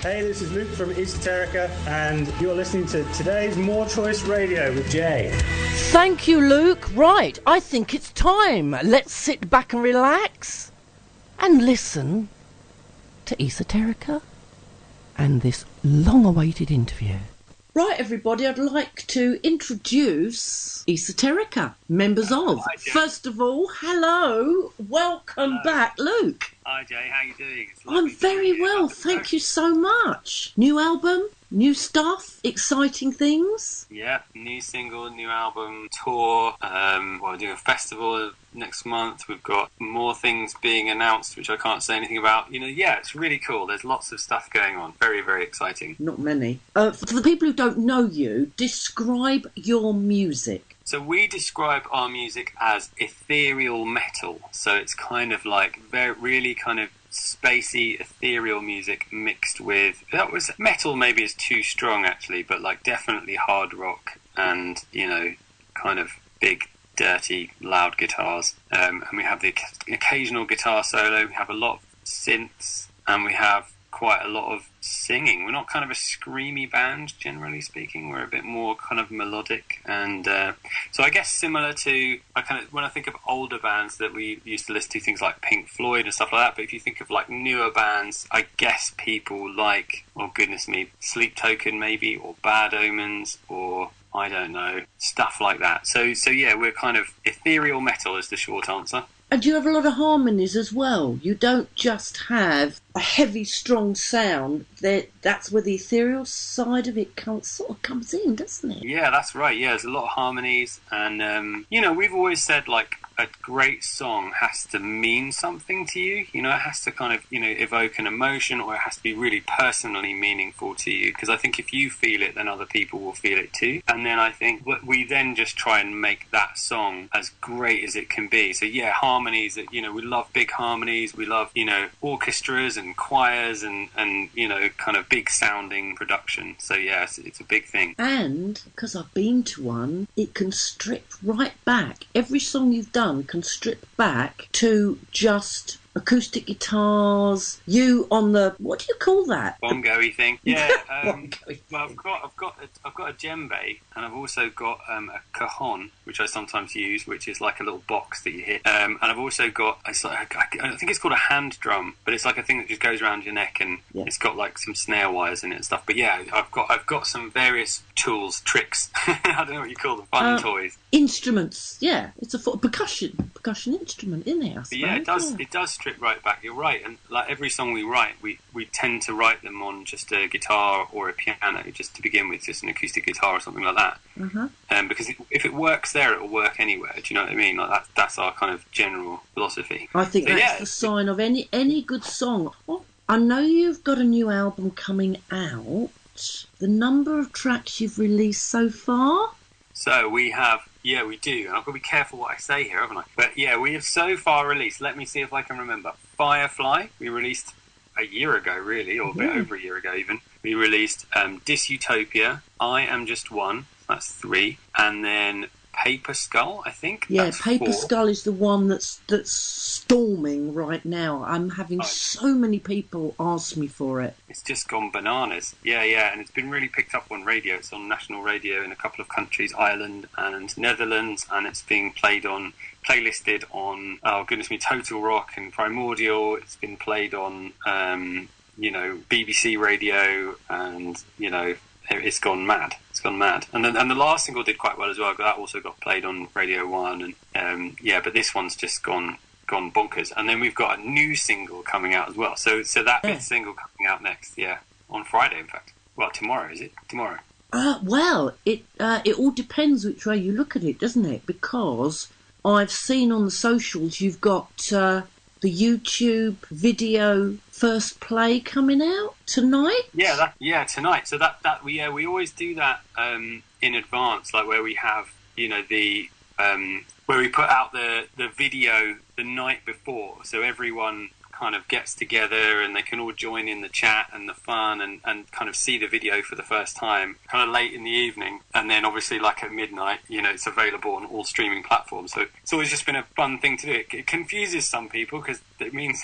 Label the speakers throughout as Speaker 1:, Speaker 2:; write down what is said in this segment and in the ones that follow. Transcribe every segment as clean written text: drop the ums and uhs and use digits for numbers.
Speaker 1: Hey, this is Luke from ESOTERICA, and you're listening to today's More Choice Radio with Jay.
Speaker 2: Thank you, Luke. Right, I think it's time. Let's sit back and relax and listen to ESOTERICA and this long-awaited interview. Right, everybody, I'd like to introduce ESOTERICA, members of.
Speaker 3: Hi, Jay.
Speaker 2: First of all, hello, welcome back, Luke.
Speaker 3: Hi, Jay, how you doing?
Speaker 2: I'm very well, thank you so much. New album, new stuff, exciting things.
Speaker 3: Yeah, new single, new album, tour. We're doing a festival next month. We've got more things being announced, which I can't say anything about. Yeah, it's really cool. There's lots of stuff going on. Very, very exciting.
Speaker 2: Not many. For the people who don't know you, describe your music.
Speaker 3: So we describe our music as ethereal metal. So it's kind of like really kind of spacey, ethereal music mixed with... metal maybe is too strong, actually, but like definitely hard rock and, kind of big, dirty, loud guitars. And we have the occasional guitar solo. We have a lot of synths, and we have quite a lot of singing. We're not kind of a screamy band, generally speaking. We're a bit more kind of melodic, and so I guess similar to when I think of older bands that we used to listen to, things like Pink Floyd and stuff like that. But if you think of like newer bands, I guess people like, oh goodness me, Sleep Token maybe, or Bad Omens, or I don't know, stuff like that. So yeah, we're kind of ethereal metal is the short answer.
Speaker 2: And you have a lot of harmonies as well. You don't just have a heavy, strong sound. That's where the ethereal side of it comes in, doesn't it?
Speaker 3: Yeah, that's right. Yeah, there's a lot of harmonies. And, we've always said, like, a great song has to mean something to you. It has to kind of, evoke an emotion, or it has to be really personally meaningful to you. Because I think if you feel it, then other people will feel it too. And then I think we then just try and make that song as great as it can be. So, yeah, harmonies, we love big harmonies. We love, orchestras and choirs and kind of big sounding production. So, yeah, it's a big thing.
Speaker 2: And because I've been to one, it can strip right back. Every song you've done can strip back to just acoustic guitars. You on the, what do you call that?
Speaker 3: Bongo-y thing. Yeah.
Speaker 2: Bongo-y.
Speaker 3: Well, I've got a djembe, and I've also got a cajon, which I sometimes use, which is like a little box that you hit. And I've also got I think it's called a hand drum, but it's like a thing that just goes around your neck, and it's got like some snare wires in it and stuff. But yeah, I've got some various tools, tricks. I don't know what you call them. Fun toys.
Speaker 2: Instruments. Yeah, it's a percussion instrument, isn't it?
Speaker 3: But yeah, it does strip right back. You're right, and like every song we write, we tend to write them on just a guitar or a piano, just to begin with, just an acoustic guitar or something like that. Mm-hmm. Because if it works there, it will work anywhere. Do you know what I mean? Like that's our kind of general philosophy.
Speaker 2: I think that's the sign of any good song. Oh, I know you've got a new album coming out. The number of tracks you've released so far?
Speaker 3: So we have. Yeah, we do. And I've got to be careful what I say here, haven't I? But yeah, we have so far released, let me see if I can remember. Firefly, we released a year ago, really, or a bit over a year ago even. We released Dysutopia, I Am Just One, that's 3. And then Paper Skull, I think.
Speaker 2: Yeah,
Speaker 3: that's
Speaker 2: Paper
Speaker 3: 4.
Speaker 2: Skull is the one that's storming right now. I'm having so many people ask me for it.
Speaker 3: It's just gone bananas. Yeah, and it's been really picked up on radio. It's on national radio in a couple of countries, Ireland and Netherlands, and it's being playlisted on, oh goodness me, Total Rock and Primordial. It's been played on, BBC radio, and, it's gone mad. It's gone mad. And the last single did quite well as well. That also got played on Radio 1. And but this one's just gone bonkers. And then we've got a new single coming out as well. So that fifth single coming out next, on Friday, in fact. Well, tomorrow, is it? Tomorrow.
Speaker 2: Well, it all depends which way you look at it, doesn't it? Because I've seen on the socials you've got the YouTube video first play coming out tonight.
Speaker 3: Yeah, tonight. So we always do that in advance, like where we have where we put out the video the night before, so everyone kind of gets together and they can all join in the chat and the fun and kind of see the video for the first time kind of late in the evening. And then obviously like at midnight, you know, it's available on all streaming platforms. So it's always just been a fun thing to do. It confuses some people because it means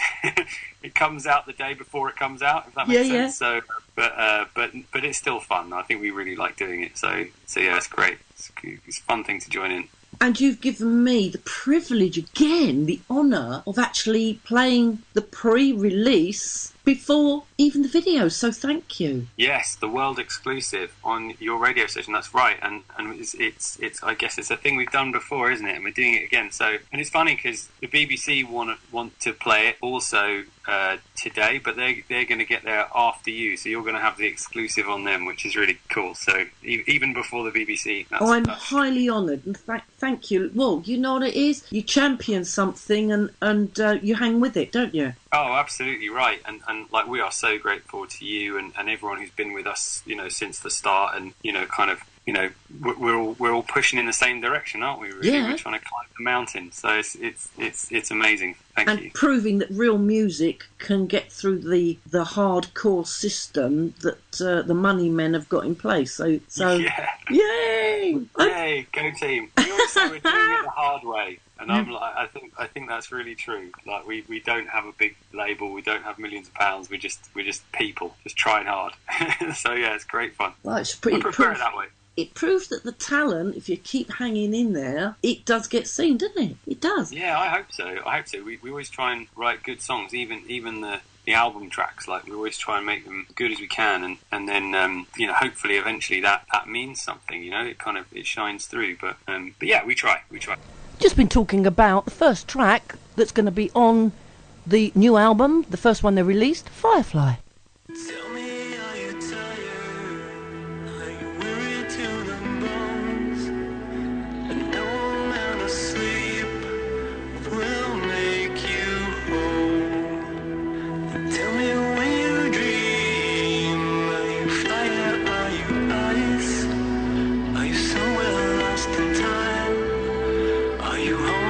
Speaker 3: it comes out the day before it comes out, if that makes sense. So, but it's still fun. I think we really like doing it. So yeah, it's great. It's a fun thing to join in.
Speaker 2: And you've given me the privilege again, the honour of actually playing the pre-release before even the video, so thank you.
Speaker 3: Yes, the world exclusive on your radio station, that's right. And it's I guess it's a thing we've done before, isn't it? And we're doing it again. So, and it's funny because the BBC want to play it also today, but they're going to get there after you, so you're going to have the exclusive on them, which is really cool. So even before the BBC.
Speaker 2: I'm highly honoured, and thank you. Well, you know what it is? You champion something and you hang with it, don't you?
Speaker 3: Oh, absolutely right. And like, we are so grateful to you and everyone who's been with us, you know, since the start, and, you know, kind of, you know, we're all pushing in the same direction, aren't we? Really, we're trying to climb the mountain. So it's amazing. Thank you. And
Speaker 2: proving that real music can get through the hardcore system that the money men have got in place. So
Speaker 3: yeah.
Speaker 2: Yay!
Speaker 3: Yay! Go team! We always say we're doing it the hard way. And I'm like, I think that's really true. Like, we don't have a big label, we don't have millions of pounds. We're just people, just trying hard. So yeah, it's great fun.
Speaker 2: Well, it's pretty.
Speaker 3: I prefer it that way.
Speaker 2: It proves that the talent, if you keep hanging in there, it does get seen, doesn't it? It does.
Speaker 3: Yeah, I hope so. We always try and write good songs, even the album tracks. Like, we always try and make them good as we can, and then you know, hopefully eventually that means something. You know, it shines through. But yeah, we try.
Speaker 2: Just been talking about the first track that's going to be on the new album, the first one they released, Firefly.
Speaker 4: Tell me, are you tired? Are you weary to the bones? And no amount of sleep will make you whole. And tell me when you dream, are you fire, are you ice? Are you somewhere lost in time? Are you hungry?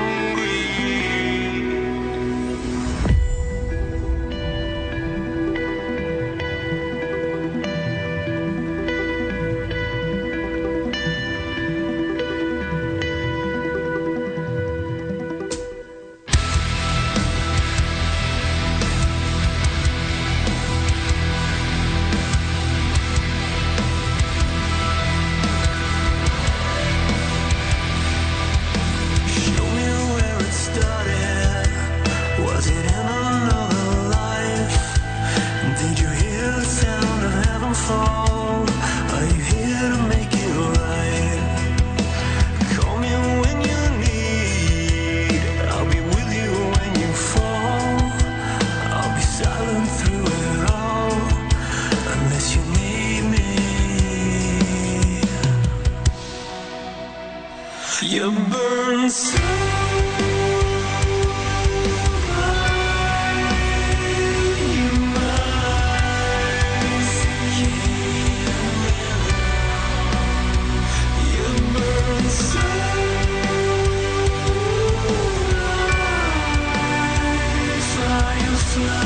Speaker 4: You burn so bright, you must you burn so bright, firefly.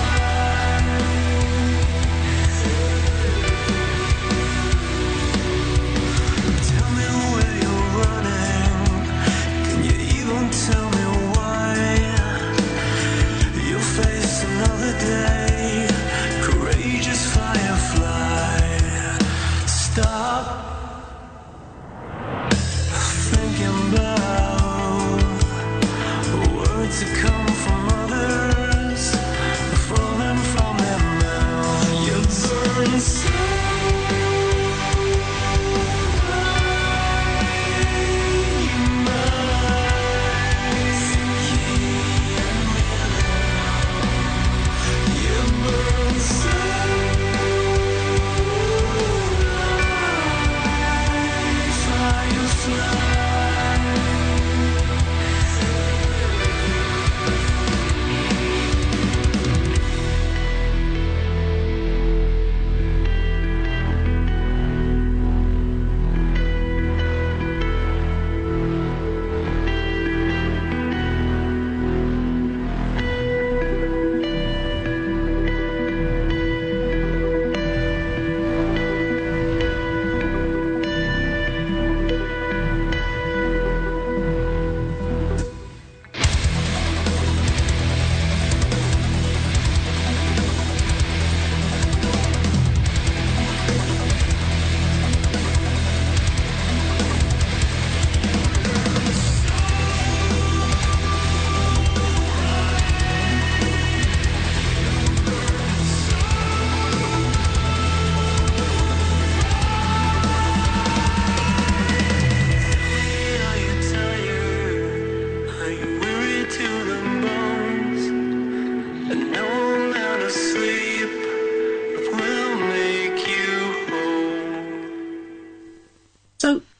Speaker 4: Tell me where you're running. Can you even tell me why? You'll face another day, courageous firefly. Stop thinking about words that come from others, falling from their mouth. You burn so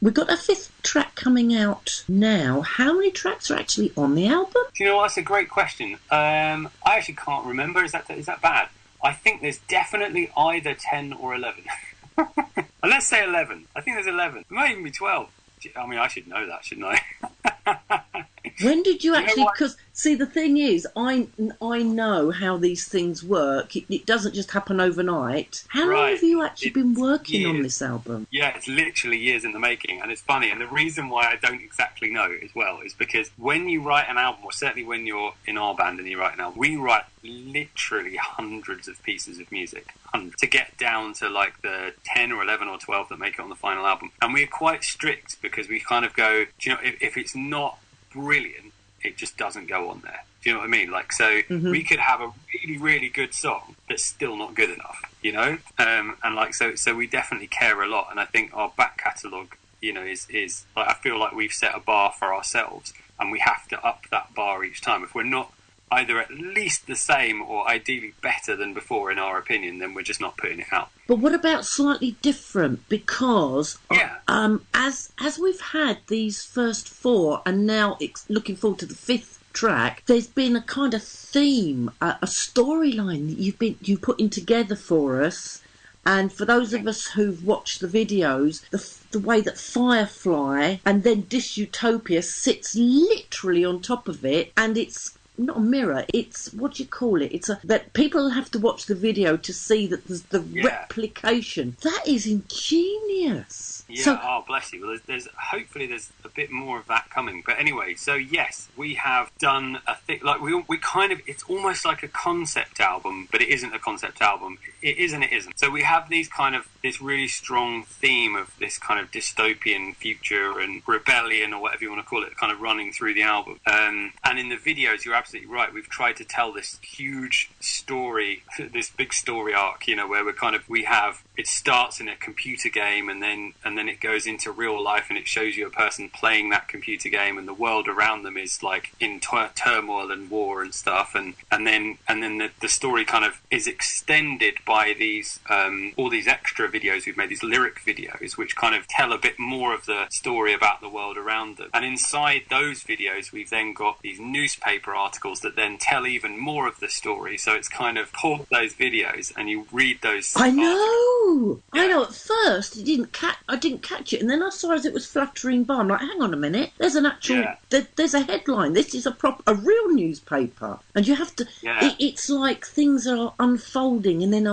Speaker 2: We've got a 5th track coming out now. How many tracks are actually on the album?
Speaker 3: Do you know what? That's a great question. I actually can't remember. Is that bad? I think there's definitely either 10 or 11. Let's say 11. I think there's 11. It might even be 12. I mean, I should know that, shouldn't I?
Speaker 2: When did you actually... Because, see, the thing is, I know how these things work. It doesn't just happen overnight. How long have you actually been working on this album?
Speaker 3: Yeah, it's literally years in the making, and it's funny. And the reason why I don't exactly know as well is because when you write an album, or certainly when you're in our band and you write an album, we write literally hundreds of pieces of music, to get down to like the 10 or 11 or 12 that make it on the final album. And we're quite strict because we kind of go, do you know, if it's not brilliant, it just doesn't go on there. Do you know what I mean? Like, so we could have a really, really good song that's still not good enough, you know? And like, so we definitely care a lot. And I think our back catalogue, you know, is like, I feel like we've set a bar for ourselves and we have to up that bar each time. If we're not either at least the same or ideally better than before, in our opinion, then we're just not putting it out.
Speaker 2: But what about slightly different? Because as we've had these first 4 and now looking forward to the 5th track, there's been a kind of theme, a storyline that you've put in together for us. And for those of us who've watched the videos, the way that Firefly and then Dystopia sits literally on top of it, and it's not a mirror, it's, what do you call it? That people have to watch the video to see that there's the replication. That is ingenious.
Speaker 3: Yeah,
Speaker 2: so,
Speaker 3: oh, bless you. Well, there's hopefully there's a bit more of that coming. But anyway, so yes, we have done a thing, like we kind of, it's almost like a concept album, but it isn't a concept album. It is and it isn't. So we have this really strong theme of this kind of dystopian future and rebellion, or whatever you want to call it, kind of running through the album. And in the videos, you're absolutely right. We've tried to tell this huge story, this big story arc, you know, where it starts in a computer game and then it goes into real life and it shows you a person playing that computer game and the world around them is like in turmoil and war and stuff, and then the story kind of is extended by these all these extra videos we've made, these lyric videos which kind of tell a bit more of the story about the world around them. And inside those videos we've then got these newspaper articles that then tell even more of the story. So it's kind of pull those videos and you read those articles.
Speaker 2: I know. At first I didn't catch it, and then I saw as it was fluttering by, I'm like, hang on a minute, there's an actual there's a headline, this is a real newspaper, and you have to it's like things are unfolding and then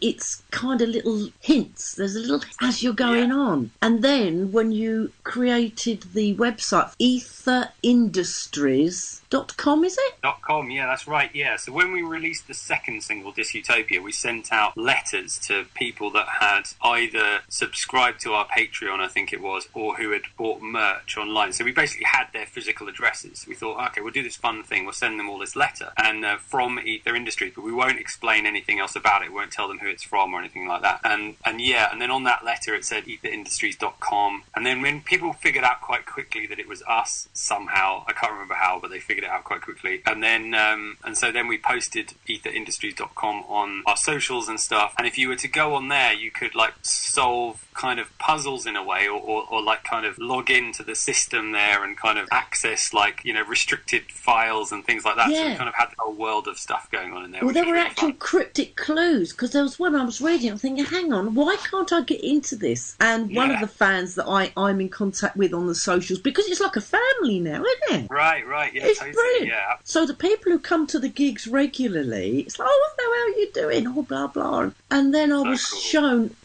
Speaker 2: it's kind of little hints, there's a little as you're going on. And then when you created the website EtherIndustries.com, is it?
Speaker 3: .com, yeah, that's right, yeah. So when we released the second single, Dystopia, we sent out letters to people that had either subscribed to our Patreon, I think it was, or who had bought merch online. So we basically had their physical addresses. We thought, okay, we'll do this fun thing, we'll send them all this letter, and from Ether Industries, but we won't explain anything else about it, we won't tell them who it's from or anything like that. And then on that letter it said EtherIndustries.com, and then when people figured out quite quickly that it was us somehow, I can't remember how, but they figured it out quite quickly, and then so then we posted EtherIndustries.com on our socials and stuff, and if you were to go on there you could like solve kind of puzzles in a way, or like kind of log into the system there and kind of access like, you know, restricted files and things like that. So we kind of had the whole world of stuff going on in there.
Speaker 2: Well, there were actual cryptic clues, because there was one I was reading, I'm thinking, hang on, why can't I get into this? And one of the fans that I'm in contact with on the socials, because it's like a family now, isn't it?
Speaker 3: Right, yeah.
Speaker 2: It's
Speaker 3: totally,
Speaker 2: brilliant.
Speaker 3: Yeah.
Speaker 2: So the people who come to the gigs regularly, it's like, oh, hello, how are you doing? Oh, blah, blah. And then I was shown,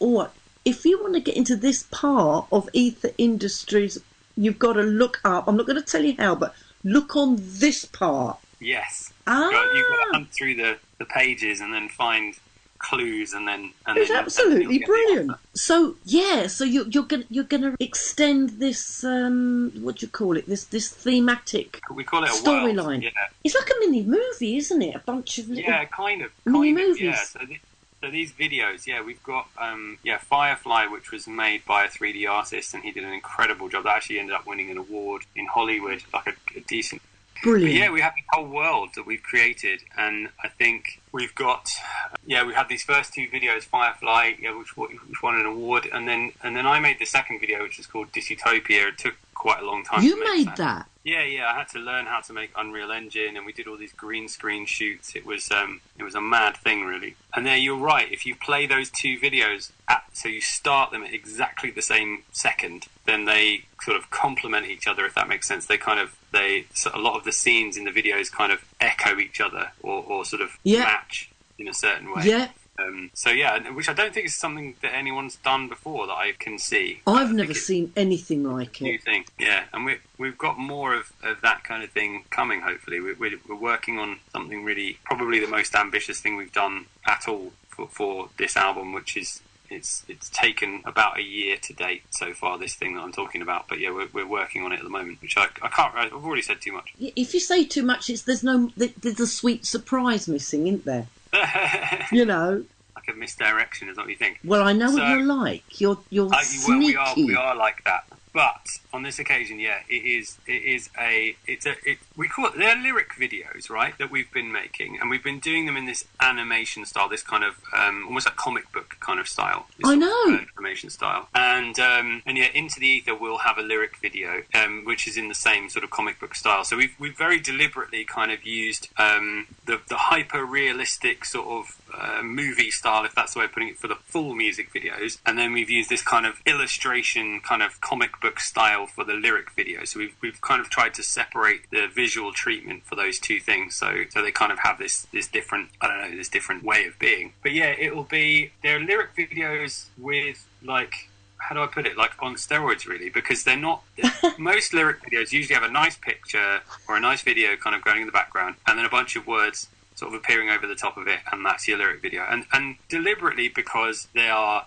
Speaker 2: if you want to get into this part of Ether Industries, you've got to look up. I'm not going to tell you how, but look on this part.
Speaker 3: Yes. You've got to hunt through the pages and then find clues, and then
Speaker 2: it's absolutely brilliant. So you're gonna extend this what do you call it? This thematic.
Speaker 3: We call it a
Speaker 2: storyline.
Speaker 3: Yeah.
Speaker 2: It's like a mini movie, isn't it? A bunch of little
Speaker 3: kind of
Speaker 2: mini movies.
Speaker 3: Yeah. So these videos, we've got Firefly, which was made by a 3D artist, and he did an incredible job. That actually ended up winning an award in Hollywood, like a decent
Speaker 5: Brilliant.
Speaker 3: But yeah, we have this whole world that we've created, and I think we've got, we had these first two videos, Firefly, which won an award, and then I made the second video, which is called Dysutopia. It took quite a long time to make.
Speaker 5: You made that?
Speaker 3: Yeah, I had to learn how to make Unreal Engine, and we did all these green screen shoots. It was a mad thing, really. And there, you're right. If you play those two videos, so you start them at exactly the same second, then they sort of complement each other, if that makes sense. So a lot of the scenes in the videos kind of echo each other, or sort of match in a certain way.
Speaker 5: Yeah.
Speaker 3: Which I don't think is something that anyone's done before that I can see.
Speaker 5: I've never seen anything like it.
Speaker 3: New thing, yeah, and we've got more of that kind of thing coming. Hopefully, we're working on something really, probably the most ambitious thing we've done at all for this album, which is it's taken about a year to date so far. This thing that I'm talking about, but yeah, we're working on it at the moment, which I can't. I've already said too much.
Speaker 5: If you say too much, there's a sweet surprise missing, isn't there? You know,
Speaker 3: like a misdirection is what you think.
Speaker 5: Well, I know what you're like. You're sneaky.
Speaker 3: We are like that. But on this occasion, we call it, they're lyric videos, right, that we've been making, and we've been doing them in this animation style, this kind of almost like comic book kind of style.
Speaker 5: I know.
Speaker 3: Animation style, and Into the Ether will have a lyric video, which is in the same sort of comic book style. So we've very deliberately kind of used the hyper realistic sort of movie style, if that's the way of putting it, for the full music videos, and then we've used this kind of illustration kind of comic book style for the lyric video. So we've kind of tried to separate the visual treatment for those two things, so they kind of have this different, this different way of being. But yeah, they're lyric videos with, like, how do I put it, like on steroids, really, because they're not most lyric videos usually have a nice picture or a nice video kind of going in the background, and then a bunch of words sort of appearing over the top of it, and that's your lyric video. And deliberately, because they are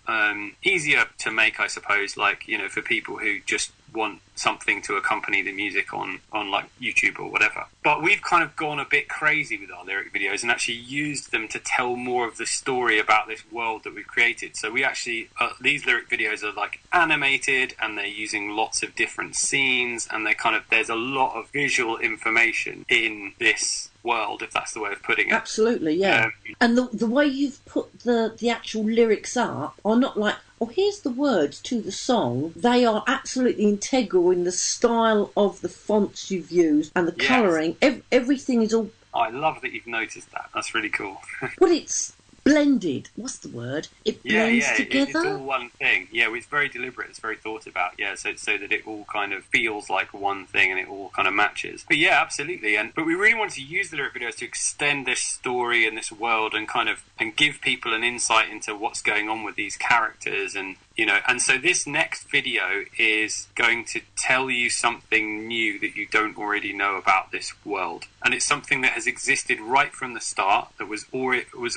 Speaker 3: easier to make, I suppose, like, for people who just want something to accompany the music on like YouTube or whatever. But we've kind of gone a bit crazy with our lyric videos and actually used them to tell more of the story about this world that we've created. So we actually, these lyric videos are like animated, and they're using lots of different scenes, and there's a lot of visual information in this world, if that's the way of putting it.
Speaker 5: Absolutely, yeah. And the way you've put the actual lyrics up are not like, here's the words to the song. They are absolutely integral in the style of the fonts you've used and the colouring. Everything is all...
Speaker 3: I love that you've noticed that. That's really cool.
Speaker 5: Well, it's blended. What's the word? It blends together.
Speaker 3: It's all one thing. Yeah, it's very deliberate. It's very thought about. Yeah, so that it all kind of feels like one thing and it all kind of matches. But yeah, absolutely. But we really wanted to use the lyric videos to extend this story and this world and give people an insight into what's going on with these characters, and so this next video is going to tell you something new that you don't already know about this world. And it's something that has existed right from the start, that was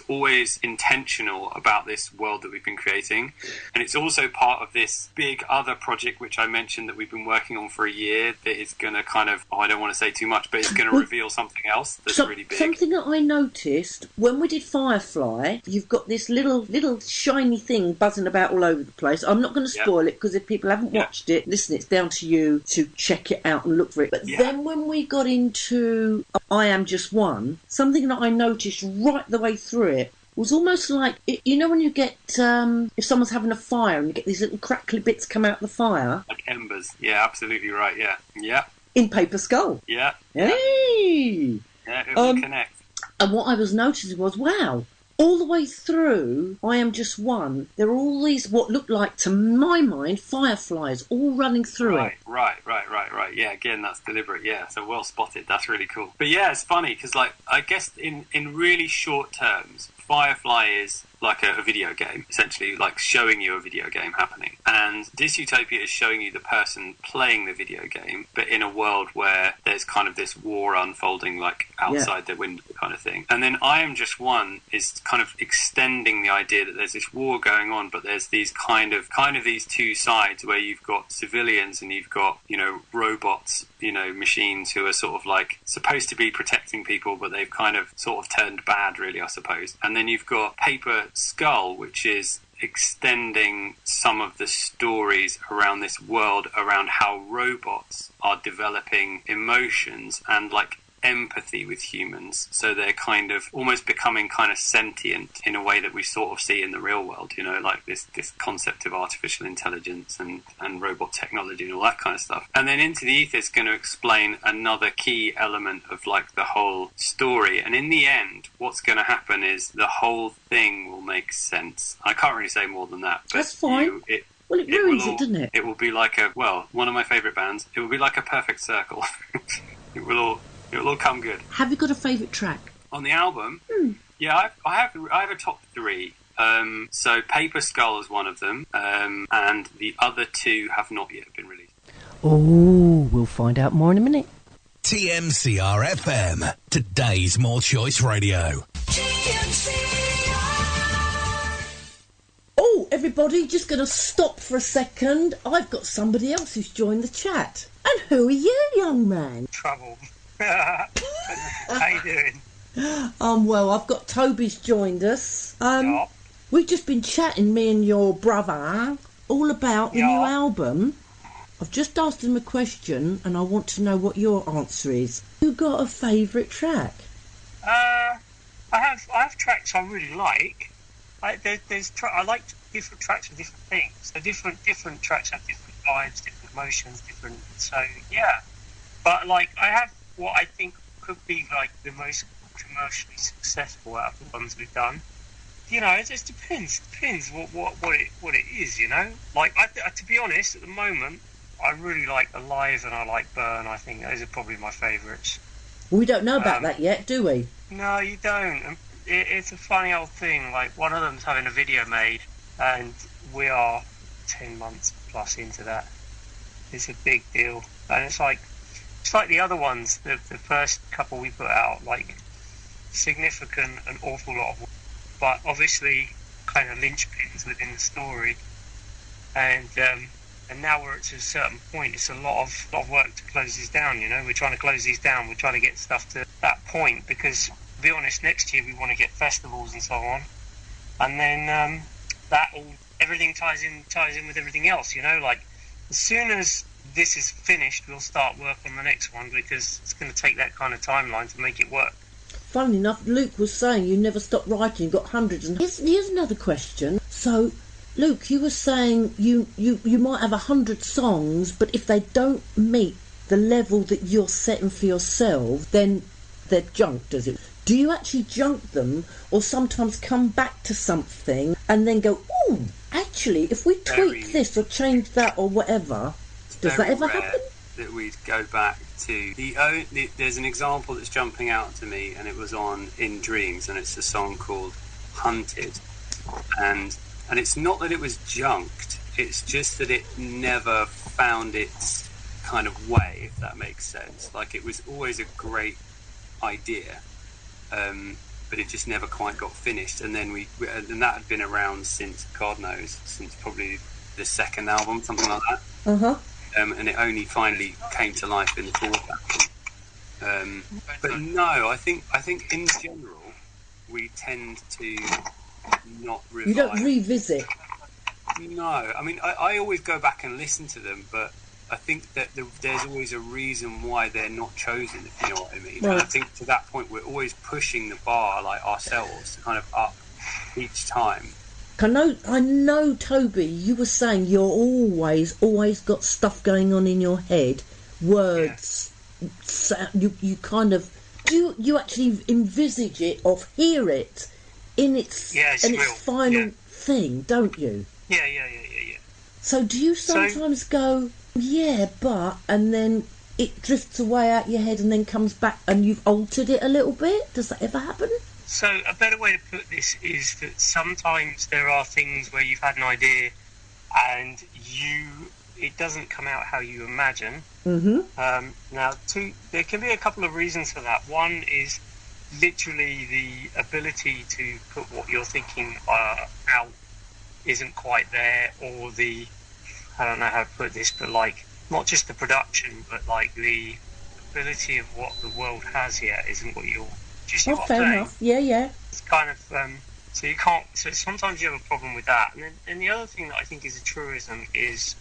Speaker 3: always intentional about this world that we've been creating. And it's also part of this big other project, which I mentioned, that we've been working on for a year, that is going to kind of, I don't want to say too much, but it's going to reveal something else that's really big.
Speaker 5: Something that I noticed when we did Firefly, you've got this little shiny thing buzzing about all over the place. I'm not going to spoil it, because if people haven't watched it, listen, it's down to you to check it out and look for it. But then when we got into I Am Just One, something that I noticed right the way through it was almost like, when you get, if someone's having a fire and you get these little crackly bits come out the fire.
Speaker 3: Like embers. Yeah, absolutely right, yeah. Yeah.
Speaker 5: In Paper Skull.
Speaker 3: Yeah.
Speaker 5: Hey!
Speaker 3: Yeah, it will connect.
Speaker 5: And what I was noticing was, wow, all the way through I Am Just One, there are all these, what look like, to my mind, fireflies all running through it.
Speaker 3: Right. Yeah, again, that's deliberate. Yeah, so well spotted. That's really cool. But yeah, it's funny, because, like, I guess in really short terms, Firefly is like a video game, essentially, like showing you a video game happening. And Dysutopia is showing you the person playing the video game, but in a world where there's kind of this war unfolding, like outside the window kind of thing. And then I Am Just One is kind of extending the idea that there's this war going on, but there's these kind of these two sides where you've got civilians and you've got, robots, machines who are sort of like supposed to be protecting people, but they've kind of sort of turned bad, really, I suppose. And then you've got Paper Skull, which is extending some of the stories around this world, around how robots are developing emotions and like empathy with humans, so they're kind of almost becoming kind of sentient in a way that we sort of see in the real world, you know, like this concept of artificial intelligence and robot technology and all that kind of stuff. And then Into the Ether is going to explain another key element of like the whole story, and in the end what's going to happen is the whole thing will make sense. I can't really say more than that, but
Speaker 5: that's fine. It ruins it, doesn't it?
Speaker 3: It will be like one of my favourite bands. It will be like a perfect circle. It will all come good.
Speaker 5: Have you got a favourite track
Speaker 3: on the album? Yeah, I have a top 3. So Paper Skull is one of them, and the other 2 have not yet been released.
Speaker 2: Oh, we'll find out more in a minute.
Speaker 6: TMCRFM, today's More Choice Radio.
Speaker 5: Oh, everybody, just going to stop for a second. I've got somebody else who's joined the chat. And who are you, young man?
Speaker 7: Trouble. How you doing?
Speaker 5: Well, I've got Tobais joined us. We've just been chatting, me and your brother, all about the new album. I've just asked him a question, and I want to know what your answer is. You got a favourite track?
Speaker 7: I have tracks I really like. I like different tracks for different things. So different tracks have different vibes, different emotions, different. So yeah, but like I have what I think could be like the most commercially successful out of the ones we've done. You know, it just depends what it is. You know, like to be honest, at the moment, I really like Alive and I like Burn. I think those are probably my favourites.
Speaker 5: We don't know about that yet, do we?
Speaker 7: No, you don't. It's a funny old thing. Like one of them's having a video made, and we are 10 months plus into that. It's a big deal, and it's like the other ones. The first couple we put out, like significant, an awful lot of work, but obviously kind of linchpins within the story, and now we're at a certain point. It's a lot of work to close these down. You know, we're trying to close these down. We're trying to get stuff to that point because, to be honest, next year we want to get festivals and so on, and then everything ties in with everything else. You know, like as soon as this is finished, we'll start work on the next one because it's going to take that kind of timeline to make it work.
Speaker 5: Funnily enough, Luke was saying you never stop writing. You've got hundreds. And here's another question. So, Luke, you were saying you might have 100 songs, but if they don't meet the level that you're setting for yourself, then they're junk, does it? Do you actually junk them, or sometimes come back to something and then go, oh, actually, if we tweak this or change that or whatever, does that ever happen?
Speaker 3: That we'd go back to there's an example that's jumping out to me, and it was on In Dreams, and it's a song called Hunted, and it's not that it was junked, it's just that it never found its kind of way, if that makes sense. Like it was always a great idea, but it just never quite got finished, and then and that had been around since God knows, since probably the second album, something like that. And it only finally came to life in the fourth album. But no, I think in general we tend to not revise.
Speaker 5: You don't revisit.
Speaker 3: No, I mean I always go back and listen to them, but I think that there's always a reason why they're not chosen, if you know what I mean. Right. And I think to that point we're always pushing the bar, like ourselves, kind of up each time.
Speaker 5: I know, Toby, you were saying you're always got stuff going on in your head, words. Yeah. You kind of you actually envisage it or hear it in its final thing, don't you?
Speaker 7: Yeah.
Speaker 5: So do you sometimes go, yeah, but, and then it drifts away out your head and then comes back and you've altered it a little bit? Does that ever happen?
Speaker 7: So a better way to put this is that sometimes there are things where you've had an idea and it doesn't come out how you imagine. Now, there can be a couple of reasons for that. One is literally the ability to put what you're thinking out isn't quite there, or I don't know how to put this, but like not just the production, but like the ability of what the world has here isn't what you're.
Speaker 5: Fair enough. Yeah.
Speaker 7: It's kind of so you can't. So sometimes you have a problem with that. And the other thing that I think is a truism is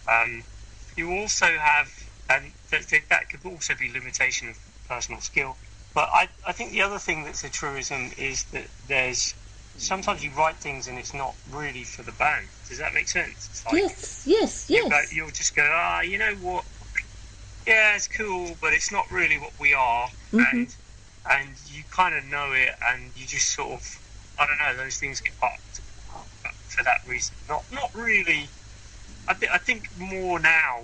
Speaker 7: you also have, and that could also be limitation of personal skill. But I think the other thing that's a truism is that there's sometimes you write things and it's not really for the band. Does that make sense? It's like,
Speaker 5: yes.
Speaker 7: You'll just go, you know what? Yeah, it's cool, but it's not really what we are.
Speaker 5: Mm-hmm.
Speaker 7: And you kind of know it, and you just sort of, I don't know, those things get parked for that reason. Not really. I think more now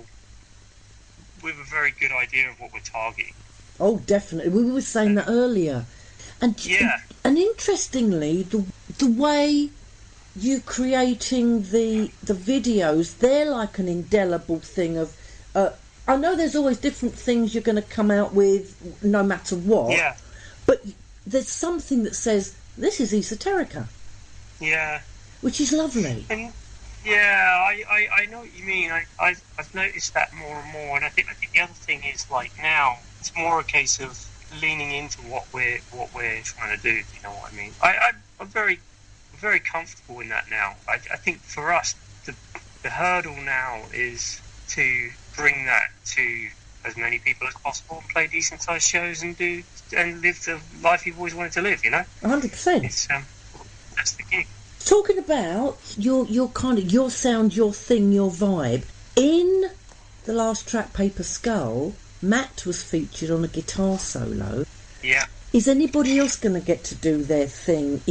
Speaker 7: with a very good idea of what we're targeting.
Speaker 5: Oh, definitely. We were saying that earlier. And interestingly, the way you're creating the videos, they're like an indelible thing of... I know there's always different things you're going to come out with no matter what. Yeah. But there's something that says, this is Esoterica.
Speaker 7: Yeah.
Speaker 5: Which is lovely.
Speaker 7: And I know what you mean. I've noticed that more and more. And I think the other thing is, like, now it's more a case of leaning into what we're trying to do. Do you know what I mean? I'm very comfortable in that now. I think for us the hurdle now is to bring that to as many people as possible and play decent sized shows and live the life you've always wanted to live. You know,
Speaker 5: 100%.
Speaker 7: It's that's the gig.
Speaker 5: Talking about your kind of your sound, your thing, your vibe. In the last track, Paper Skull, Matt was featured on a guitar solo.
Speaker 7: Yeah.
Speaker 5: Is anybody else going to get to do their thing?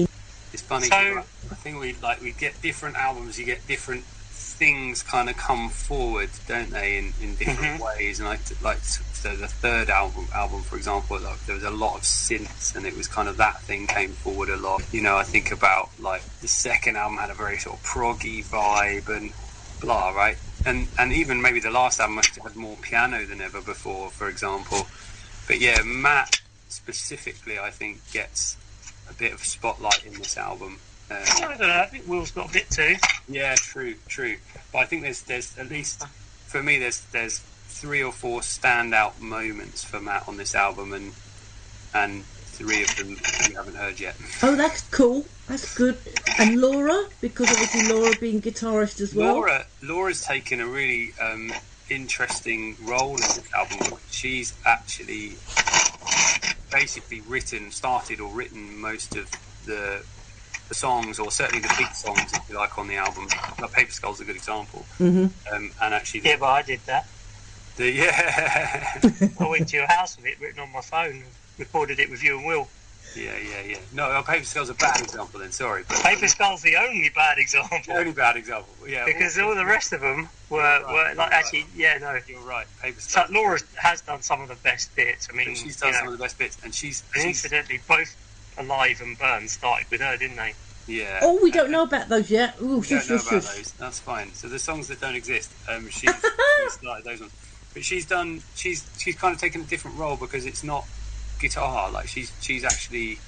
Speaker 3: It's funny. So, I think we get different albums. You get different things kind of come forward, don't they, in different ways? And so the third album, for example, there was a lot of synths, and it was kind of that thing came forward a lot. You know, I think about like the second album had a very sort of proggy vibe and blah, right? And even maybe the last album must have had more piano than ever before, for example. But yeah, Matt specifically, I think, gets a bit of spotlight in this album.
Speaker 7: I don't know. I think Will's got a bit too.
Speaker 3: Yeah, true. But I think there's at least for me there's 3 or 4 standout moments for Matt on this album, and 3 of them you haven't heard yet.
Speaker 5: Oh, that's cool. That's good. And Laura, because obviously Laura being guitarist as well.
Speaker 3: Laura's taken a really interesting role in this album. She's actually basically written most of the songs, or certainly the big songs, if you like, on the album. Paper Skull's a good example.
Speaker 5: Mm-hmm.
Speaker 3: And actually,
Speaker 7: but I did that. I went to your house with it written on my phone, recorded it with you and Will.
Speaker 3: Yeah. No, Paper Skull's a bad example then, sorry. But
Speaker 7: Paper Skull's the only bad example.
Speaker 3: Yeah.
Speaker 7: Because all the rest of them were like, actually, yeah, no.
Speaker 3: You're right, Paper Skull.
Speaker 7: So Laura has done some of the best bits. I mean,
Speaker 3: she's done some of the best bits, and she's
Speaker 7: incidentally, both Alive and Burn started with her, didn't they?
Speaker 3: Yeah.
Speaker 5: Oh, we don't know about those yet. Ooh,
Speaker 3: we don't know about those. That's fine. So the songs that don't exist, she started those ones. But she's kind of taken a different role, because it's not guitar. Like she's actually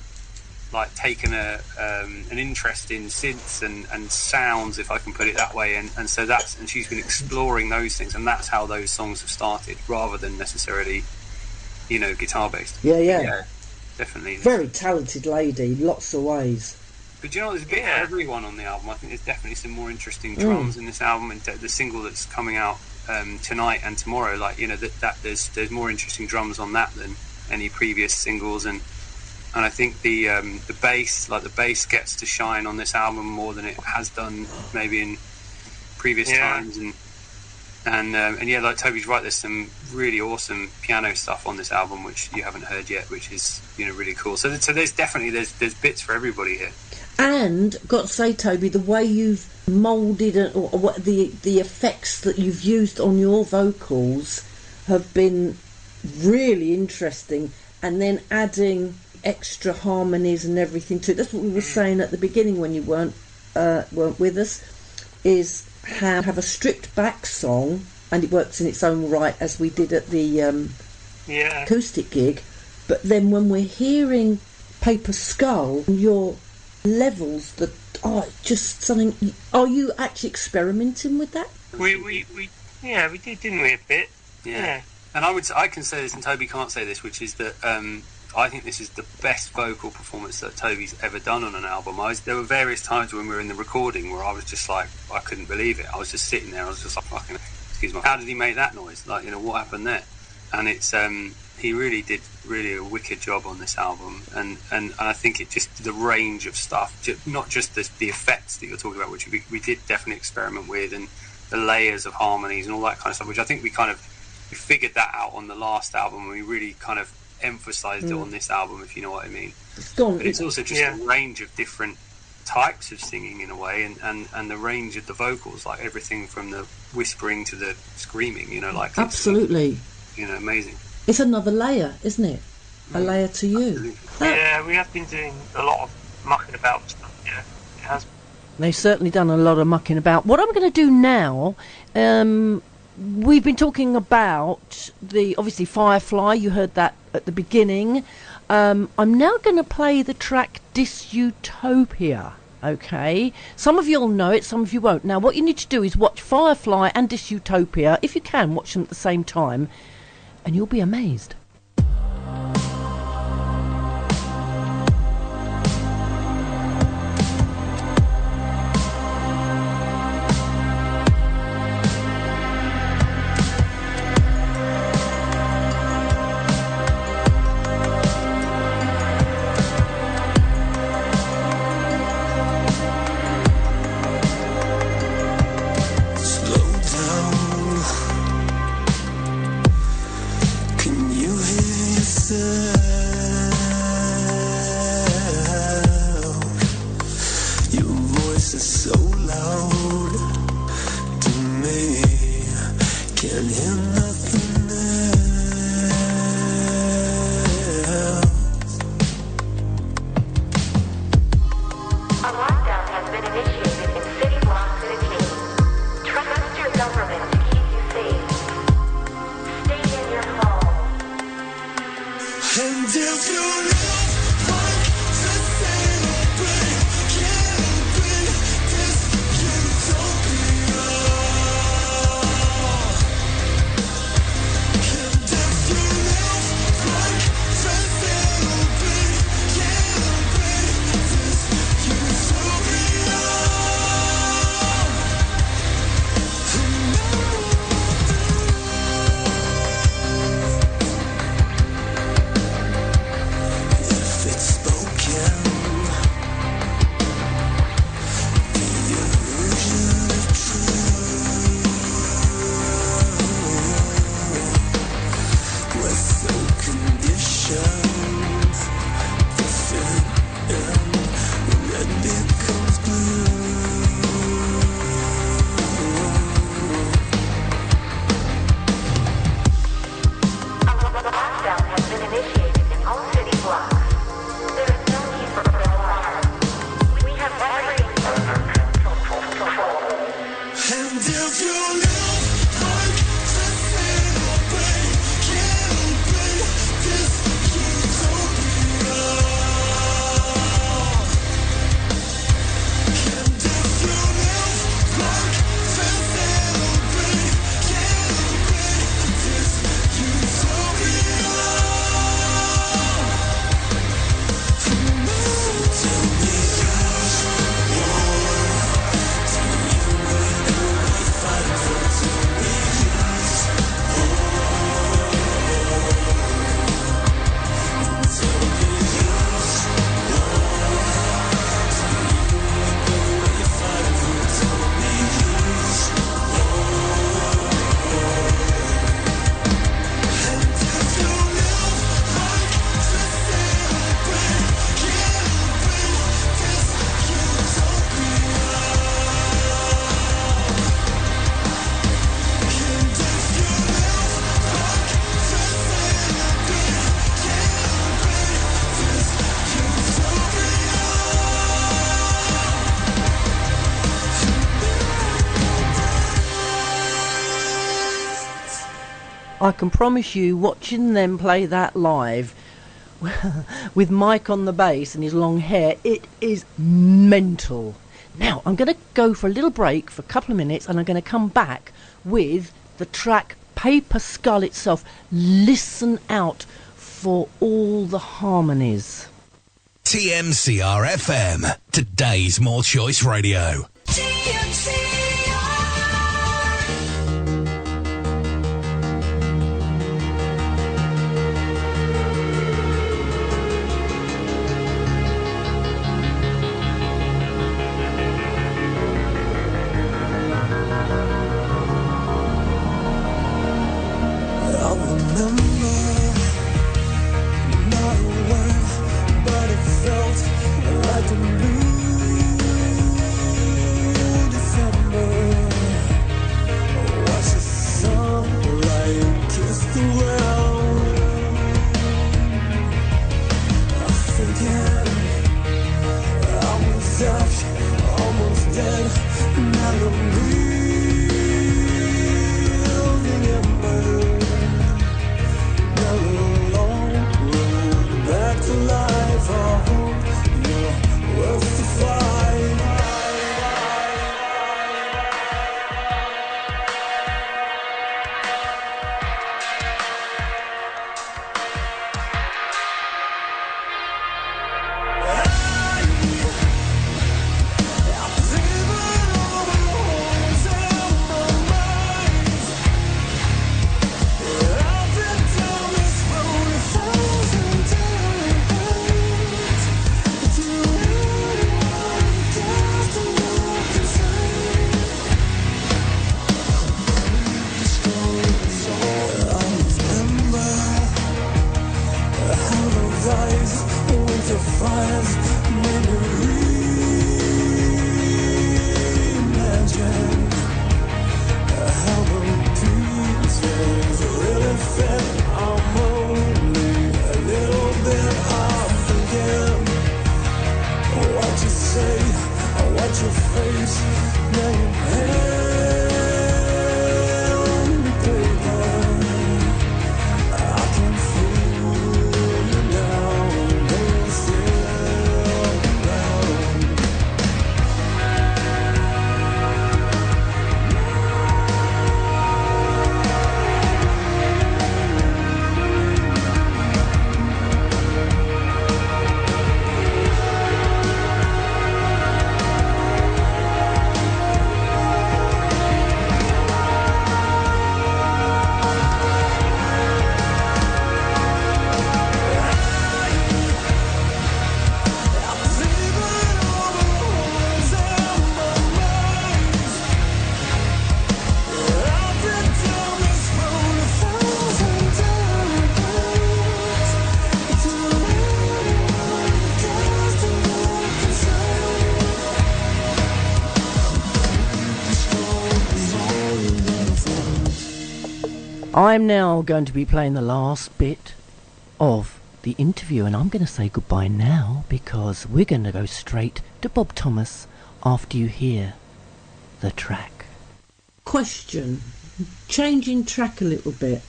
Speaker 3: like taken an interest in synths and sounds, if I can put it that way, and so and she's been exploring those things, and that's how those songs have started, rather than necessarily, guitar based.
Speaker 5: Yeah.
Speaker 3: Definitely.
Speaker 5: Very talented lady, lots of ways.
Speaker 3: But you know, there's a bit for everyone on the album. I think there's definitely some more interesting drums in this album, and the single that's coming out tonight and tomorrow. Like, that there's more interesting drums on that than any previous singles, and I think the bass gets to shine on this album more than it has done maybe in previous times, and yeah, like Toby's right, there's some really awesome piano stuff on this album which you haven't heard yet, which is really cool. So there's definitely there's bits for everybody here.
Speaker 5: And got to say, Toby, the way you've moulded or what the effects that you've used on your vocals have been really interesting, and then adding extra harmonies and everything to it. That's what we were saying at the beginning when you weren't with us, is have a stripped back song, and it works in its own right, as we did at the acoustic gig. But then when we're hearing Paper Skull, your levels that are just something. Are you actually experimenting with that?
Speaker 7: We did, didn't we, a bit?
Speaker 3: Yeah. And I can say this, and Toby can't say this, which is that I think this is the best vocal performance that Toby's ever done on an album. There were various times when we were in the recording where I was just like, I couldn't believe it. I was just sitting there, I was just like, fucking, excuse me, how did he make that noise? Like, what happened there? And it's he really did a wicked job on this album, and I think it just, the range of stuff, not just the effects that you're talking about, which we did definitely experiment with, and the layers of harmonies and all that kind of stuff, which I think we figured that out on the last album, and we really kind of emphasised it on this album, if you know what I mean. But it's also just a range of different types of singing in a way, and the range of the vocals, like everything from the whispering to the screaming, you know, like
Speaker 5: absolutely,
Speaker 3: it's, you know, amazing.
Speaker 5: It's another layer, isn't it? A layer to you.
Speaker 7: Yeah, we have been doing a lot of mucking about and stuff. Yeah, it has.
Speaker 2: They've certainly done a lot of mucking about. What I'm going to do now, we've been talking about obviously Firefly. You heard that at the beginning. I'm now going to play the track Dysutopia. Okay, some of you'll know it, some of you won't. Now, what you need to do is watch Firefly and Dysutopia. If you can, watch them at the same time, and you'll be amazed. I can promise you, watching them play that live with Mike on the bass and his long hair, it is mental. Now, I'm going to go for a little break for a couple of minutes, and I'm going to come back with the track Paper Skull itself. Listen out for all the harmonies.
Speaker 6: TMCRFM, today's More Choice Radio.
Speaker 2: I'm now going to be playing the last bit of the interview, and I'm going to say goodbye now because we're going to go straight to Bob Thomas after you hear the track.
Speaker 5: Question, changing track a little bit,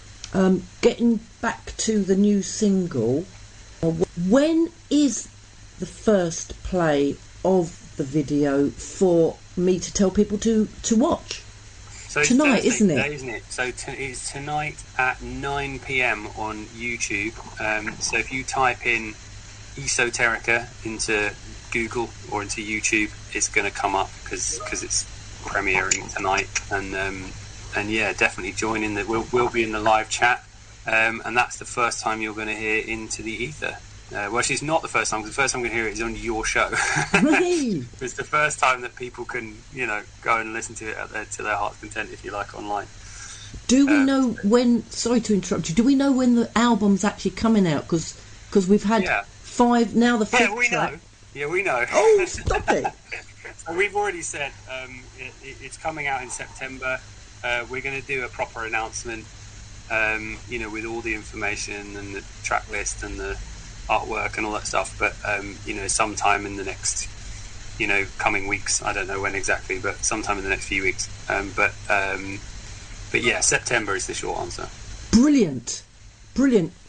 Speaker 5: getting back to the new single, when is the first play of the video for me to tell people to watch?
Speaker 3: So it's
Speaker 5: tonight,
Speaker 3: Thursday
Speaker 5: isn't it?
Speaker 3: Today, isn't it? So it's tonight at 9 p.m. on YouTube. So if you type in ESOTERICA into Google or into YouTube, it's going to come up because it's premiering tonight. And yeah, definitely join in. We'll be in the live chat, and that's the first time you're going to hear Into the Ether. Well, actually, it's not the first time, because the first time we're going to hear it is on your show. It's the first time that people can, go and listen to it to their heart's content, if you like, online.
Speaker 5: Do we know when, sorry to interrupt you, do we know when the album's actually coming out? Because we've had 5, now the 5th track.
Speaker 3: Yeah, we know.
Speaker 5: Oh, stop it.
Speaker 3: So we've already said it's coming out in September. We're going to do a proper announcement, with all the information and the track list and the artwork and all that stuff, but sometime in the next coming weeks, I don't know when exactly, but sometime in the next few weeks, but yeah, September is the short answer. Brilliant.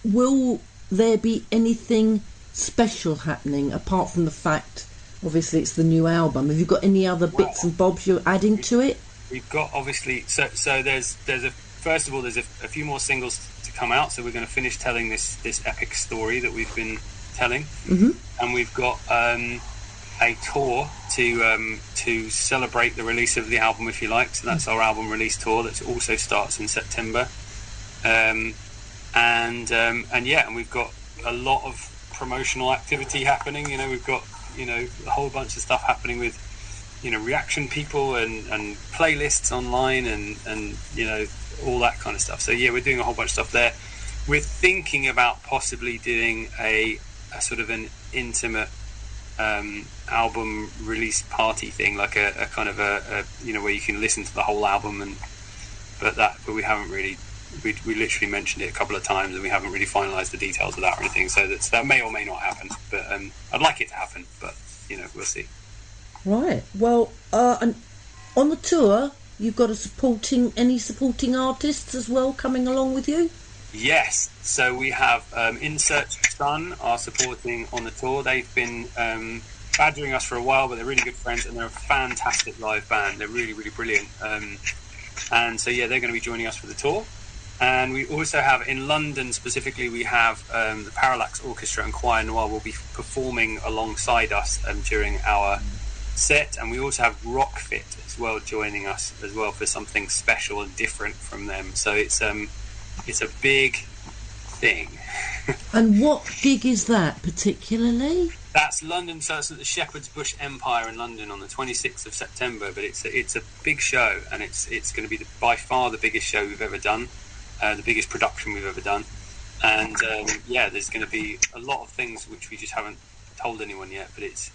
Speaker 5: Will there be anything special happening apart from the fact obviously it's the new album? Have you got any other bits and bobs you're adding to it?
Speaker 3: We've got obviously so there's a few more singles to come out, so we're going to finish telling this epic story that we've been telling, and we've got a tour to celebrate the release of the album, if you like. So that's our album release tour that also starts in September, and we've got a lot of promotional activity happening. We've got a whole bunch of stuff happening with reaction people and playlists online and all that kind of stuff. So yeah, we're doing a whole bunch of stuff there. We're thinking about possibly doing a sort of an intimate album release party thing, like a kind of a where you can listen to the whole album, but we haven't really, we literally mentioned it a couple of times and we haven't really finalised the details of that or anything, so that may or may not happen, but I'd like it to happen, but we'll see.
Speaker 5: Right, well, and on the tour you've got any supporting artists as well coming along with you?
Speaker 3: Yes, so we have In Search of Sun are supporting on the tour. They've been badgering us for a while, but they're really good friends and they're a fantastic live band. They're really, really brilliant. And so yeah, they're going to be joining us for the tour. And we also have in London specifically, we have the Parallax Orchestra and Choir Noir will be performing alongside us during our set, and we also have Rockfit as well joining us as well for something special and different from them. So it's a big thing.
Speaker 5: And what gig is that particularly?
Speaker 3: That's London, so it's at the Shepherd's Bush Empire in London on the 26th of September. But it's a big show, and it's going to be by far the biggest show we've ever done, the biggest production we've ever done. And there's going to be a lot of things which we just haven't told anyone yet, but it's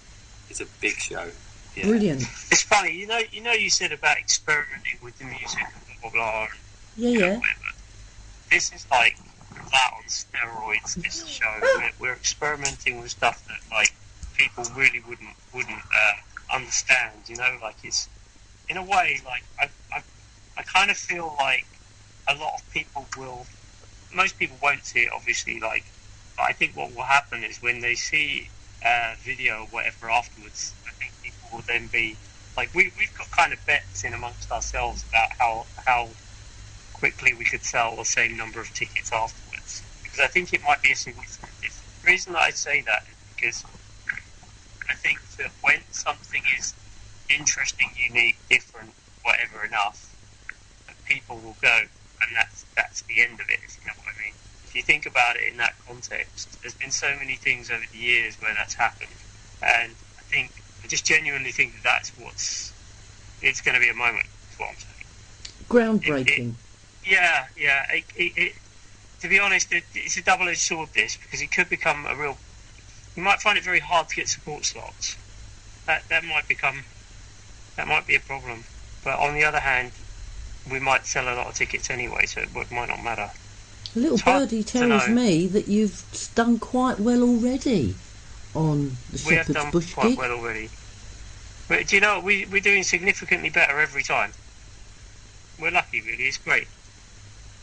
Speaker 3: a big show. Yeah.
Speaker 5: Brilliant.
Speaker 7: It's funny, you said about experimenting with the music and blah blah blah.
Speaker 5: Yeah.
Speaker 7: This is like that on steroids. This show, we're experimenting with stuff that like people really wouldn't understand. Like it's in a way like I kind of feel like a lot of people will. Most people won't see it, obviously. But I think what will happen is when they see a video or whatever afterwards, I think people will then be like, we've got kind of bets in amongst ourselves about how quickly we could sell the same number of tickets afterwards, because I think it might be a significant difference. The reason that I say that is because I think that when something is interesting, unique, different, whatever enough, that people will go, and that's the end of it, if you know what I mean. If you think about it in that context, there's been so many things over the years where that's happened, and I just genuinely think that's it's going to be a moment, is what I'm saying.
Speaker 5: Groundbreaking.
Speaker 7: To be honest, it's a double-edged sword, this, because it could become you might find it very hard to get support slots. That might be a problem. But on the other hand, we might sell a lot of tickets anyway, so it might not matter.
Speaker 5: A little birdie tells me that you've done quite well already on the
Speaker 7: We have
Speaker 5: Shepherd's
Speaker 7: done
Speaker 5: Bush
Speaker 7: quite
Speaker 5: gig.
Speaker 7: well already. But do you know, we're doing significantly better every time. We're lucky, really. It's great.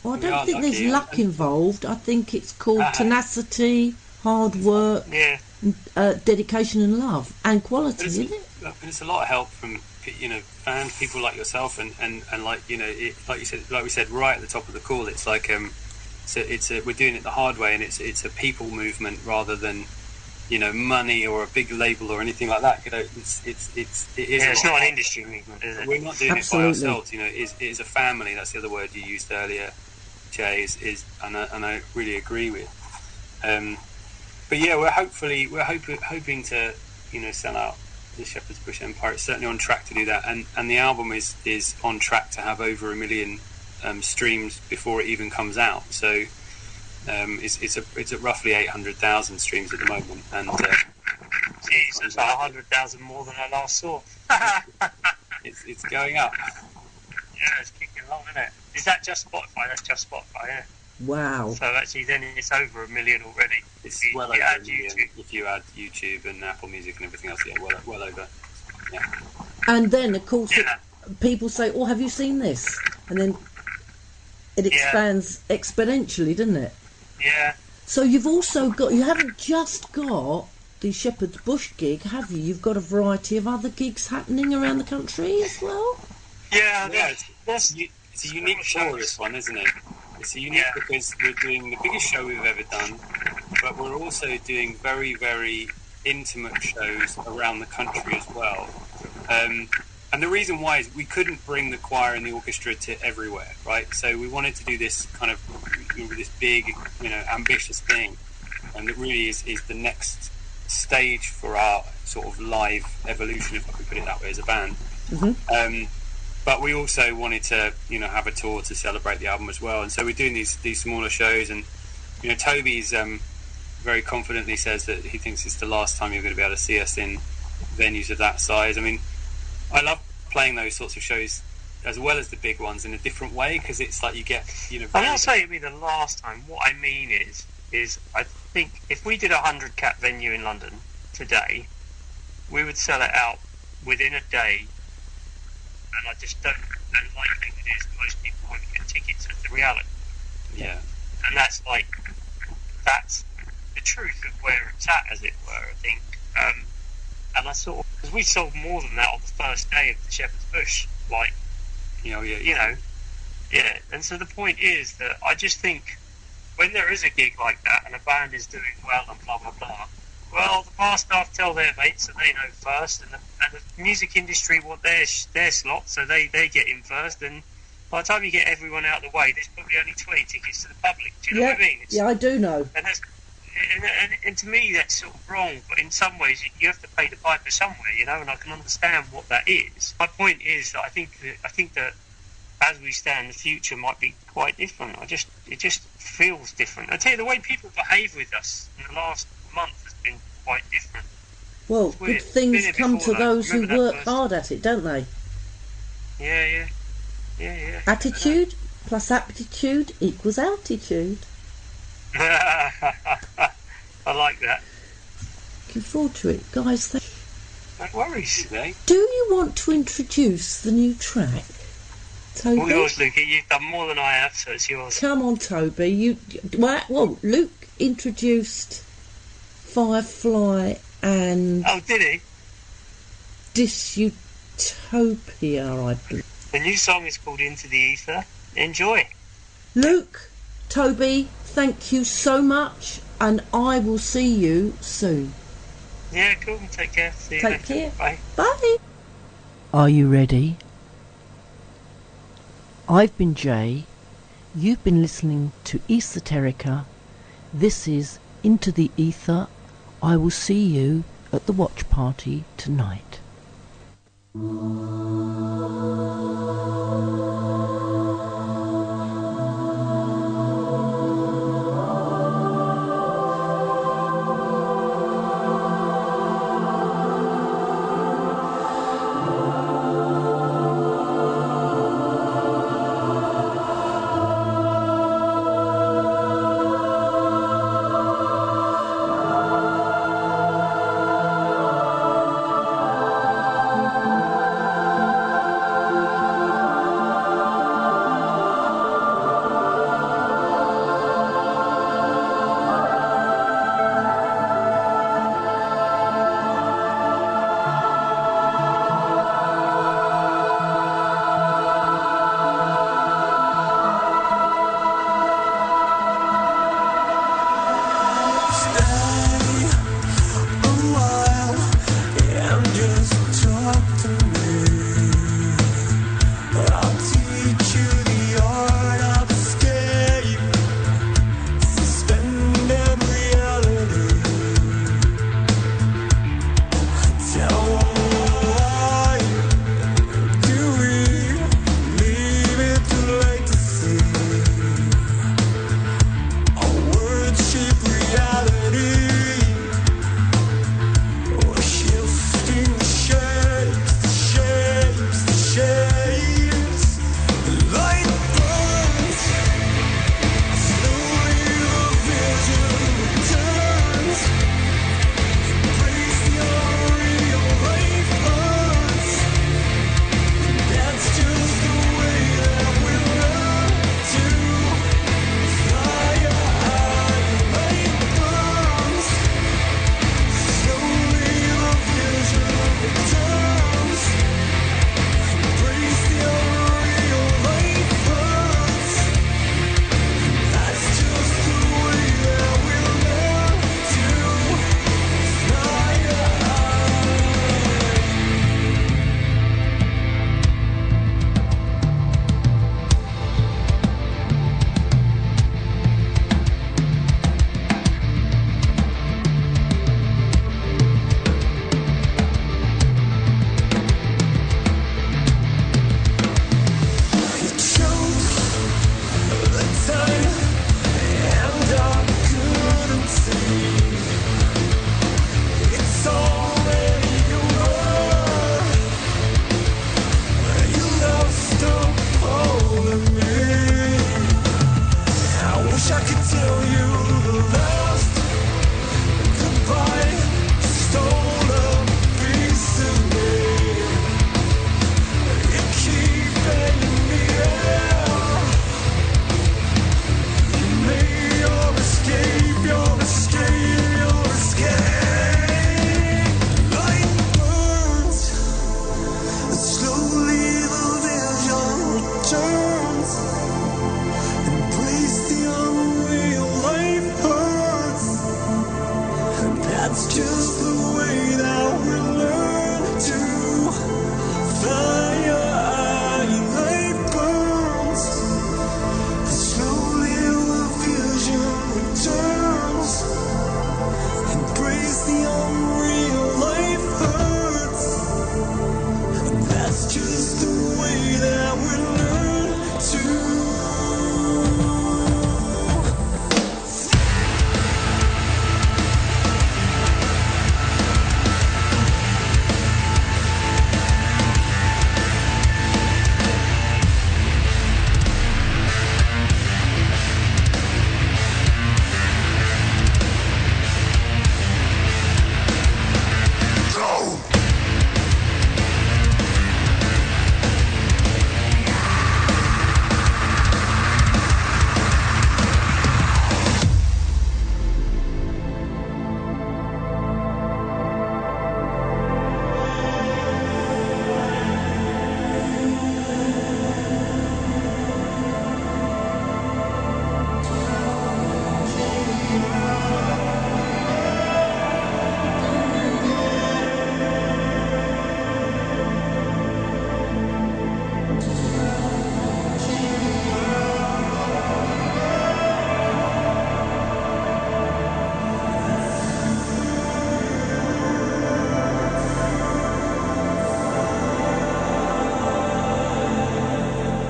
Speaker 5: Well, I
Speaker 3: We
Speaker 5: don't
Speaker 3: are
Speaker 5: think there's
Speaker 3: lucky,
Speaker 5: luck involved. I think it's called tenacity, hard work,
Speaker 7: Yeah.
Speaker 5: dedication and love, and quality,
Speaker 3: It's,
Speaker 5: isn't it?
Speaker 3: it's a lot of help from fans, people like yourself, and like like we said right at the top of the call. It's like we're doing it the hard way, and it's a people movement rather than money or a big label or anything like that.
Speaker 7: It's not an industry movement, is it?
Speaker 3: We're not doing
Speaker 5: Absolutely.
Speaker 3: it by ourselves. It is a family. That's the other word you used earlier, Jay. And I really agree with. But yeah, we're hoping to sell out the Shepherd's Bush Empire. It's certainly on track to do that, and the album is on track to have over 1 million streams before it even comes out. So it's at roughly 800,000 streams at the moment, and
Speaker 7: Jeez, that's about 100,000 more than I last saw.
Speaker 3: it's going up.
Speaker 7: Yeah, it's kicking along, isn't it? Is that just Spotify? That's just Spotify, yeah.
Speaker 5: Wow.
Speaker 7: So actually, then it's over 1 million already.
Speaker 3: It's
Speaker 7: If you
Speaker 3: well over
Speaker 7: add
Speaker 3: 1 million
Speaker 7: YouTube.
Speaker 3: if you add YouTube and Apple Music and everything else. Yeah, well over. Yeah.
Speaker 5: And then, of course,
Speaker 7: Yeah.
Speaker 5: people say, "Oh, have you seen this?" And then it
Speaker 7: Yeah.
Speaker 5: expands exponentially, doesn't it?
Speaker 7: Yeah.
Speaker 5: So you haven't just got the Shepherd's Bush gig, have you? You've got a variety of other gigs happening around the country as well.
Speaker 7: Yeah,
Speaker 3: Yeah,
Speaker 7: that's
Speaker 3: it's a unique show, this one, isn't it? It's a unique because we're doing the biggest show we've ever done, but we're also doing very, very intimate shows around the country as well. And the reason why is we couldn't bring the choir and the orchestra to everywhere, right? So we wanted to do this kind of this big, ambitious thing, and it really is the next stage for our sort of live evolution, if I can put it that way, as a band.
Speaker 5: Mm-hmm.
Speaker 3: But we also wanted to, have a tour to celebrate the album as well. And so we're doing these smaller shows. And, Toby's very confidently says that he thinks it's the last time you're going to be able to see us in venues of that size. I mean, I love playing those sorts of shows as well as the big ones in a different way, because it's like you get,
Speaker 7: I'm not saying it'd be the last time. What I mean is I think if we did a 100-cap venue in London today, we would sell it out within a day. And I just don't. And likelihood is most people won't get tickets. That's the reality.
Speaker 3: Yeah.
Speaker 7: And that's the truth of where it's at, as it were, I think. And I sort of, because we sold more than that on the first day of the Shepherd's Bush, yeah. And so the point is that I just think when there is a gig like that and a band is doing well and blah blah blah, well, the bar staff tell their mates and they know first, and the music industry want their slot, so they get in first, and by the time you get everyone out of the way, there's probably only 20 tickets to the public. Do you know what I mean?
Speaker 5: Yeah, I do know.
Speaker 7: And that's and to me that's sort of wrong, but in some ways you have to pay the piper somewhere, and I can understand what that is. My point is that I think that as we stand, the future might be quite different. It just feels different. I tell you, the way people behave with us in the last month has been quite different.
Speaker 5: Well,
Speaker 7: It's weird.
Speaker 5: good things
Speaker 7: Been here
Speaker 5: come to
Speaker 7: before, though.
Speaker 5: those who
Speaker 7: Remember that
Speaker 5: work
Speaker 7: first-
Speaker 5: hard at it, don't they?
Speaker 7: Yeah.
Speaker 5: Attitude plus aptitude equals altitude.
Speaker 7: I like that.
Speaker 5: Looking forward to it. Guys,
Speaker 7: No worries.
Speaker 5: do you want to introduce the new track? Toby?
Speaker 7: All yours, Luke. You've done more than I have, so it's yours.
Speaker 5: Come on, Toby. Well, Luke introduced Firefly and
Speaker 7: Oh, did he?
Speaker 5: Dysutopia, I believe.
Speaker 7: The new song is called Into the Ether. Enjoy.
Speaker 5: Luke, Toby, thank you so much, and I will see you soon.
Speaker 7: Yeah, cool. Take care. See you
Speaker 5: Take
Speaker 7: later.
Speaker 5: care.
Speaker 7: Bye.
Speaker 5: Bye.
Speaker 2: Are you ready? I've been Jay. You've been listening to ESOTERICA. This is Into the Ether. I will see you at the watch party tonight.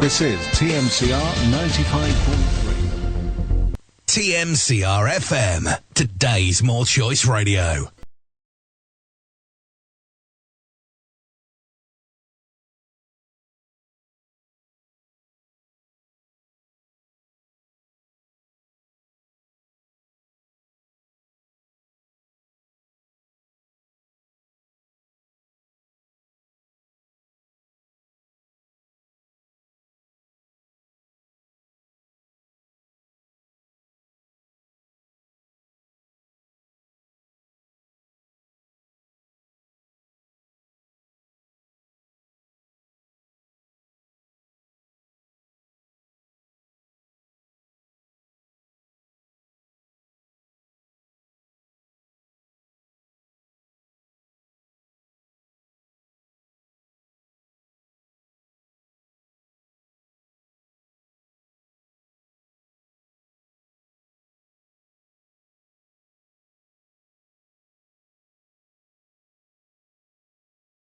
Speaker 8: This is TMCR 95.3.
Speaker 6: TMCRFM, today's More Choice Radio.